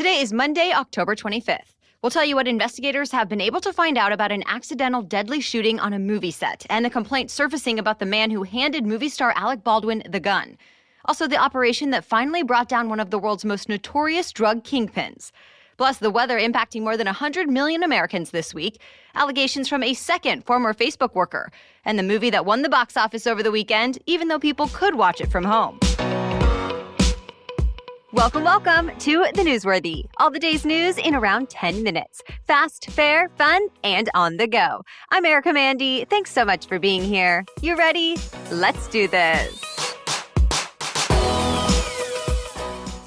Today is Monday, October 25th. We'll tell you what investigators have been able to find out about an accidental deadly shooting on a movie set and the complaint surfacing about the man who handed movie star Alec Baldwin the gun. Also, the operation that finally brought down one of the world's most notorious drug kingpins. Plus, the weather impacting more than 100 million Americans this week, allegations from a second former Facebook worker, and the movie that won the box office over the weekend, even though people could watch it from home. Welcome to The Newsworthy. All the day's news in around 10 minutes. Fast, fair, fun, and on the go. I'm Erica Mandy. Thanks so much for being here. You ready? Let's do this.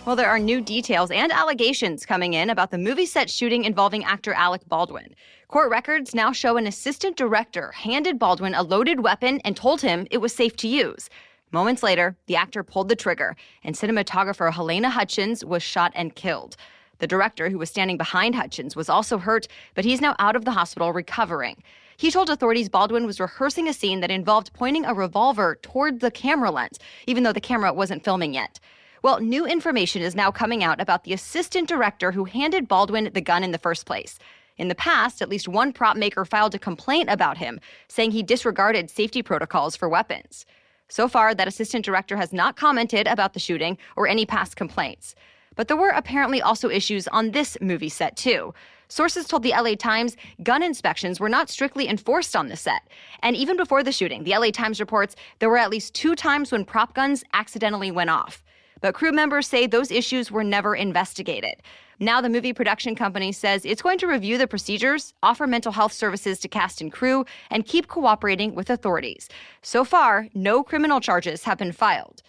Well, there are new details and allegations coming in about the movie set shooting involving actor Alec Baldwin. Court records now show an assistant director handed Baldwin a loaded weapon and told him it was safe to use. Moments later, the actor pulled the trigger, and cinematographer Halyna Hutchins was shot and killed. The director, who was standing behind Hutchins, was also hurt, but he's now out of the hospital recovering. He told authorities Baldwin was rehearsing a scene that involved pointing a revolver toward the camera lens, even though the camera wasn't filming yet. Well, new information is now coming out about the assistant director who handed Baldwin the gun in the first place. In the past, at least one prop maker filed a complaint about him, saying he disregarded safety protocols for weapons. So far, that assistant director has not commented about the shooting or any past complaints. But there were apparently also issues on this movie set, too. Sources told the LA Times gun inspections were not strictly enforced on the set. And even before the shooting, the LA Times reports there were at least 2 times when prop guns accidentally went off. But crew members say those issues were never investigated. Now the movie production company says it's going to review the procedures, offer mental health services to cast and crew, and keep cooperating with authorities. So far, no criminal charges have been filed.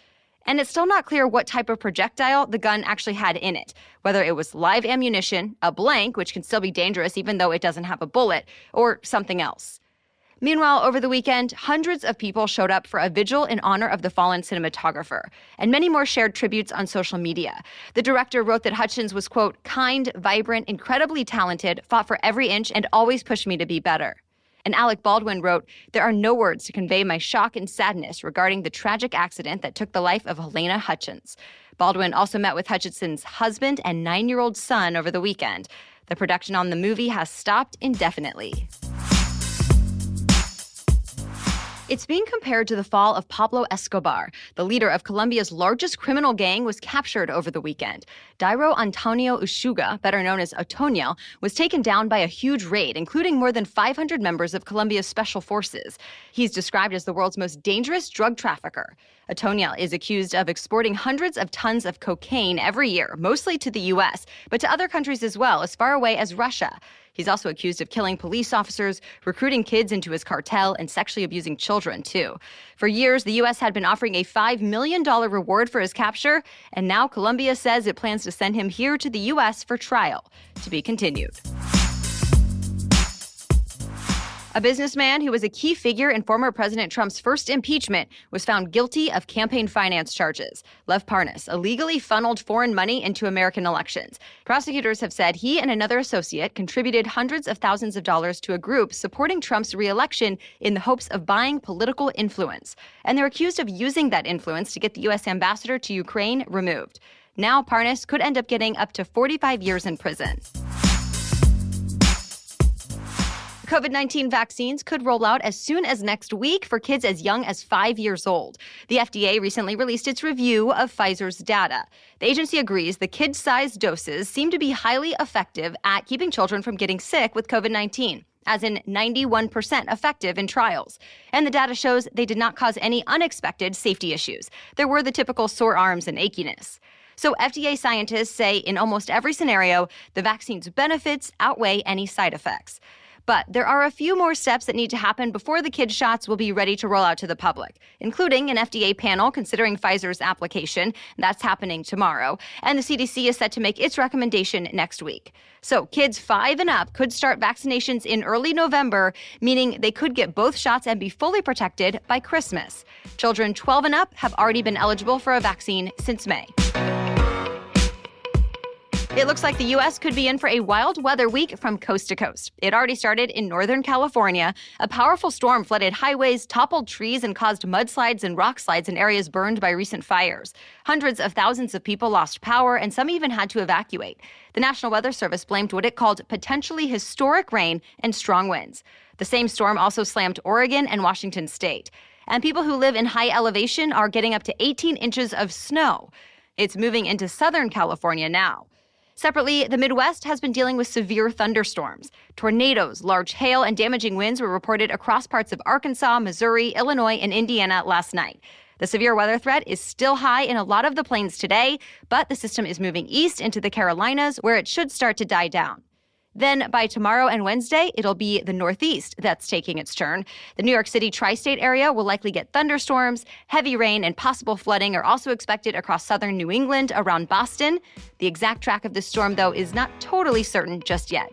And it's still not clear what type of projectile the gun actually had in it, whether it was live ammunition, a blank, which can still be dangerous even though it doesn't have a bullet, or something else. Meanwhile, over the weekend, hundreds of people showed up for a vigil in honor of the fallen cinematographer, and many more shared tributes on social media. The director wrote that Hutchins was, quote, kind, vibrant, incredibly talented, fought for every inch, and always pushed me to be better. And Alec Baldwin wrote, there are no words to convey my shock and sadness regarding the tragic accident that took the life of Halyna Hutchins. Baldwin also met with Hutchinson's husband and 9-year-old son over the weekend. The production on the movie has stopped indefinitely. It's being compared to the fall of Pablo Escobar. The leader of Colombia's largest criminal gang was captured over the weekend. Dairo Antonio Usuga, better known as Otoño, was taken down by a huge raid, including more than 500 members of Colombia's special forces. He's described as the world's most dangerous drug trafficker. Otoño is accused of exporting hundreds of tons of cocaine every year, mostly to the U.S., but to other countries as well, as far away as Russia. He's also accused of killing police officers, recruiting kids into his cartel, and sexually abusing children, too. For years, the U.S. had been offering a $5 million reward for his capture, and now Colombia says it plans to send him here to the U.S. for trial. To be continued. A businessman who was a key figure in former President Trump's first impeachment was found guilty of campaign finance charges. Lev Parnas illegally funneled foreign money into American elections. Prosecutors have said he and another associate contributed hundreds of thousands of dollars to a group supporting Trump's re-election in the hopes of buying political influence. And they're accused of using that influence to get the U.S. ambassador to Ukraine removed. Now Parnas could end up getting up to 45 years in prison. COVID-19 vaccines could roll out as soon as next week for kids as young as 5 years old. The FDA recently released its review of Pfizer's data. The agency agrees the kid-sized doses seem to be highly effective at keeping children from getting sick with COVID-19, as in 91% effective in trials. And the data shows they did not cause any unexpected safety issues. There were the typical sore arms and achiness. So FDA scientists say in almost every scenario, the vaccine's benefits outweigh any side effects. But there are a few more steps that need to happen before the kids' shots will be ready to roll out to the public, including an FDA panel considering Pfizer's application. That's happening tomorrow. And the CDC is set to make its recommendation next week. So kids 5 and up could start vaccinations in early November, meaning they could get both shots and be fully protected by Christmas. Children 12 and up have already been eligible for a vaccine since May. It looks like the U.S. could be in for a wild weather week from coast to coast. It already started in Northern California. A powerful storm flooded highways, toppled trees, and caused mudslides and rock slides in areas burned by recent fires. Hundreds of thousands of people lost power, and some even had to evacuate. The National Weather Service blamed what it called potentially historic rain and strong winds. The same storm also slammed Oregon and Washington state. And people who live in high elevation are getting up to 18 inches of snow. It's moving into Southern California now. Separately, the Midwest has been dealing with severe thunderstorms. Tornadoes, large hail, and damaging winds were reported across parts of Arkansas, Missouri, Illinois, and Indiana last night. The severe weather threat is still high in a lot of the plains today, but the system is moving east into the Carolinas, where it should start to die down. Then by tomorrow and Wednesday, it'll be the Northeast that's taking its turn. The New York City tri-state area will likely get thunderstorms. Heavy rain and possible flooding are also expected across southern New England around Boston. The exact track of this storm, though, is not totally certain just yet.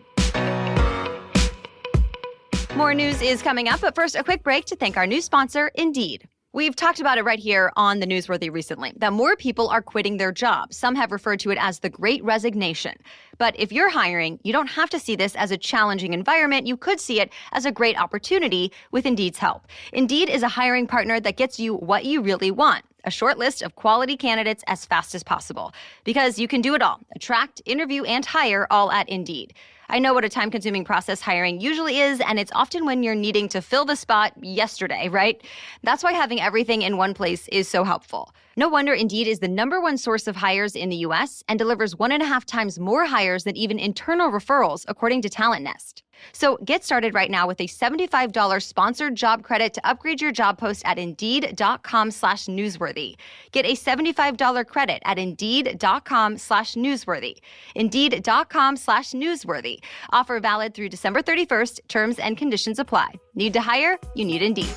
More news is coming up, but first, a quick break to thank our new sponsor, Indeed. We've talked about it right here on the Newsworthy recently, that more people are quitting their jobs. Some have referred to it as the Great Resignation. But if you're hiring, you don't have to see this as a challenging environment. You could see it as a great opportunity with Indeed's help. Indeed is a hiring partner that gets you what you really want. A short list of quality candidates as fast as possible. Because you can do it all. Attract, interview, and hire all at Indeed. I know what a time-consuming process hiring usually is, and it's often when you're needing to fill the spot yesterday, right? That's why having everything in one place is so helpful. No wonder Indeed is the #1 source of hires in the U.S. and delivers 1.5 times more hires than even internal referrals, according to Talent Nest. So get started right now with a $75 sponsored job credit to upgrade your job post at Indeed.com/newsworthy. Get a $75 credit at Indeed.com/newsworthy. Indeed.com/newsworthy. Offer valid through December 31st. Terms and conditions apply. Need to hire? You need Indeed.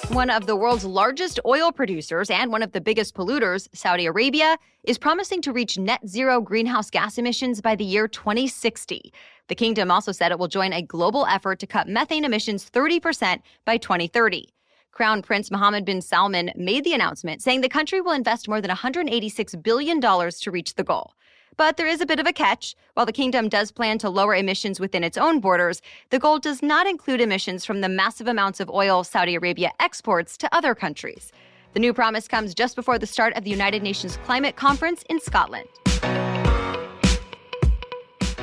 One of the world's largest oil producers and one of the biggest polluters, Saudi Arabia, is promising to reach net zero greenhouse gas emissions by the year 2060. The kingdom also said it will join a global effort to cut methane emissions 30% by 2030. Crown Prince Mohammed bin Salman made the announcement, saying the country will invest more than $186 billion to reach the goal. But there is a bit of a catch. While the kingdom does plan to lower emissions within its own borders, the goal does not include emissions from the massive amounts of oil Saudi Arabia exports to other countries. The new promise comes just before the start of the United Nations Climate Conference in Scotland.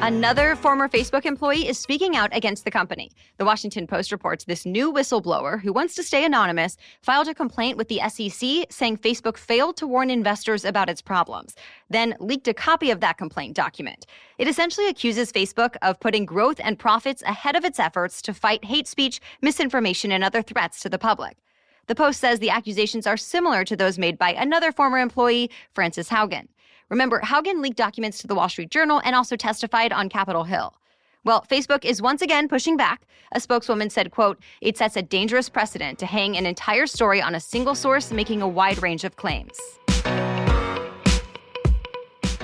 Another former Facebook employee is speaking out against the company. The Washington Post reports this new whistleblower, who wants to stay anonymous, filed a complaint with the SEC saying Facebook failed to warn investors about its problems, then leaked a copy of that complaint document. It essentially accuses Facebook of putting growth and profits ahead of its efforts to fight hate speech, misinformation, and other threats to the public. The Post says the accusations are similar to those made by another former employee, Frances Haugen. Remember, Haugen leaked documents to the Wall Street Journal and also testified on Capitol Hill. Well, Facebook is once again pushing back. A spokeswoman said, quote, "It sets a dangerous precedent to hang an entire story on a single source, making a wide range of claims."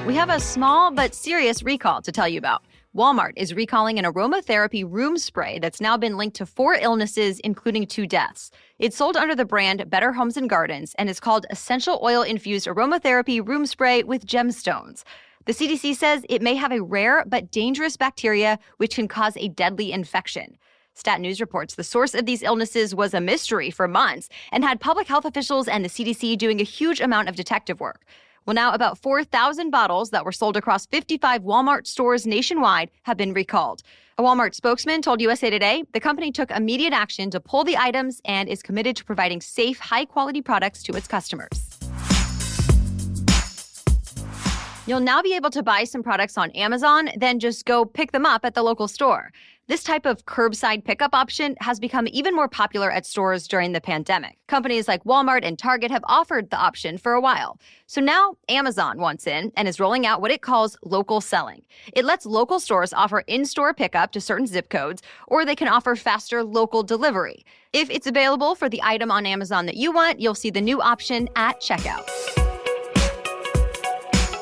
We have a small but serious recall to tell you about. Walmart is recalling an aromatherapy room spray that's now been linked to 4 illnesses, including 2 deaths. It's sold under the brand Better Homes and Gardens and is called Essential Oil-Infused Aromatherapy Room Spray with Gemstones. The CDC says it may have a rare but dangerous bacteria which can cause a deadly infection. Stat News reports the source of these illnesses was a mystery for months and had public health officials and the CDC doing a huge amount of detective work. Well, now about 4,000 bottles that were sold across 55 Walmart stores nationwide have been recalled. A Walmart spokesman told USA Today the company took immediate action to pull the items and is committed to providing safe, high-quality products to its customers. You'll now be able to buy some products on Amazon, then just go pick them up at the local store. This type of curbside pickup option has become even more popular at stores during the pandemic. Companies like Walmart and Target have offered the option for a while. So now Amazon wants in and is rolling out what it calls local selling. It lets local stores offer in-store pickup to certain zip codes, or they can offer faster local delivery. If it's available for the item on Amazon that you want, you'll see the new option at checkout.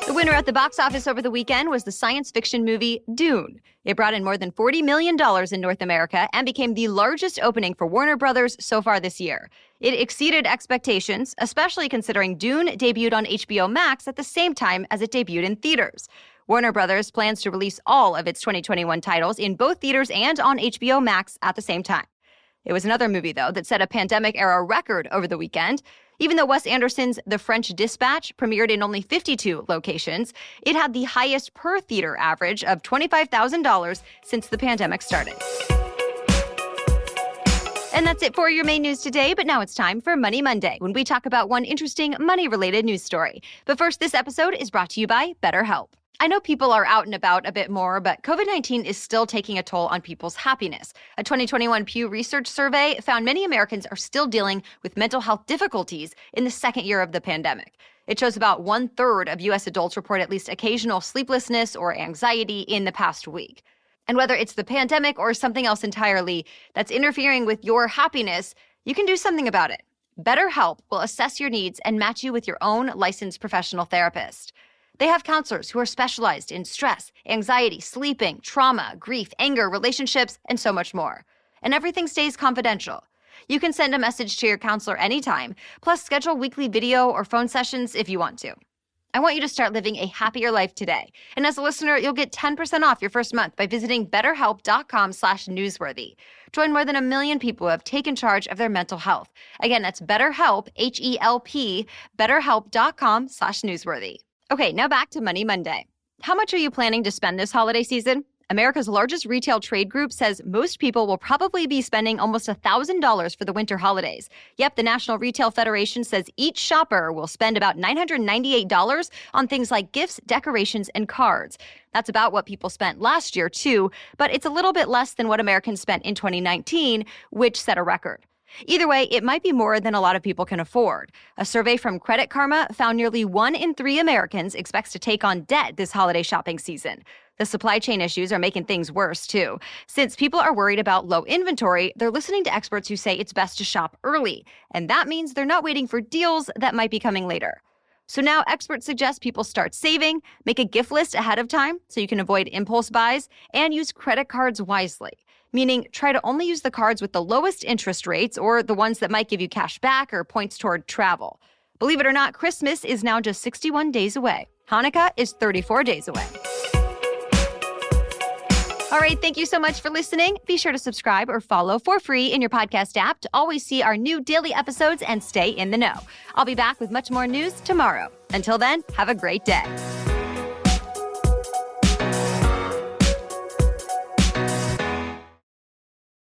The winner at the box office over the weekend was the science fiction movie Dune. It brought in more than $40 million in North America and became the largest opening for Warner Brothers so far this year. It exceeded expectations, especially considering Dune debuted on HBO Max at the same time as it debuted in theaters. Warner Brothers plans to release all of its 2021 titles in both theaters and on HBO Max at the same time. It was another movie, though, that set a pandemic-era record over the weekend. Even though Wes Anderson's The French Dispatch premiered in only 52 locations, it had the highest per-theater average of $25,000 since the pandemic started. And that's it for your main news today, but now it's time for Money Monday, when we talk about one interesting money-related news story. But first, this episode is brought to you by BetterHelp. I know people are out and about a bit more, but COVID-19 is still taking a toll on people's happiness. A 2021 Pew Research survey found many Americans are still dealing with mental health difficulties in the second year of the pandemic. It shows about 1/3 of U.S. adults report at least occasional sleeplessness or anxiety in the past week. And whether it's the pandemic or something else entirely that's interfering with your happiness, you can do something about it. BetterHelp will assess your needs and match you with your own licensed professional therapist. They have counselors who are specialized in stress, anxiety, sleeping, trauma, grief, anger, relationships, and so much more. And everything stays confidential. You can send a message to your counselor anytime, plus schedule weekly video or phone sessions if you want to. I want you to start living a happier life today. And as a listener, you'll get 10% off your first month by visiting betterhelp.com/newsworthy. Join more than 1 million people who have taken charge of their mental health. Again, that's BetterHelp, H-E-L-P, betterhelp.com/newsworthy. Okay, now back to Money Monday. How much are you planning to spend this holiday season? America's largest retail trade group says most people will probably be spending almost $1,000 for the winter holidays. Yep, the National Retail Federation says each shopper will spend about $998 on things like gifts, decorations, and cards. That's about what people spent last year, too, but it's a little bit less than what Americans spent in 2019, which set a record. Either way, it might be more than a lot of people can afford. A survey from Credit Karma found nearly 1 in 3 Americans expects to take on debt this holiday shopping season. The supply chain issues are making things worse, too. Since people are worried about low inventory, they're listening to experts who say it's best to shop early. And that means they're not waiting for deals that might be coming later. So now experts suggest people start saving, make a gift list ahead of time so you can avoid impulse buys, and use credit cards wisely. Meaning, try to only use the cards with the lowest interest rates or the ones that might give you cash back or points toward travel. Believe it or not, Christmas is now just 61 days away. Hanukkah is 34 days away. All right, thank you so much for listening. Be sure to subscribe or follow for free in your podcast app to always see our new daily episodes and stay in the know. I'll be back with much more news tomorrow. Until then, have a great day.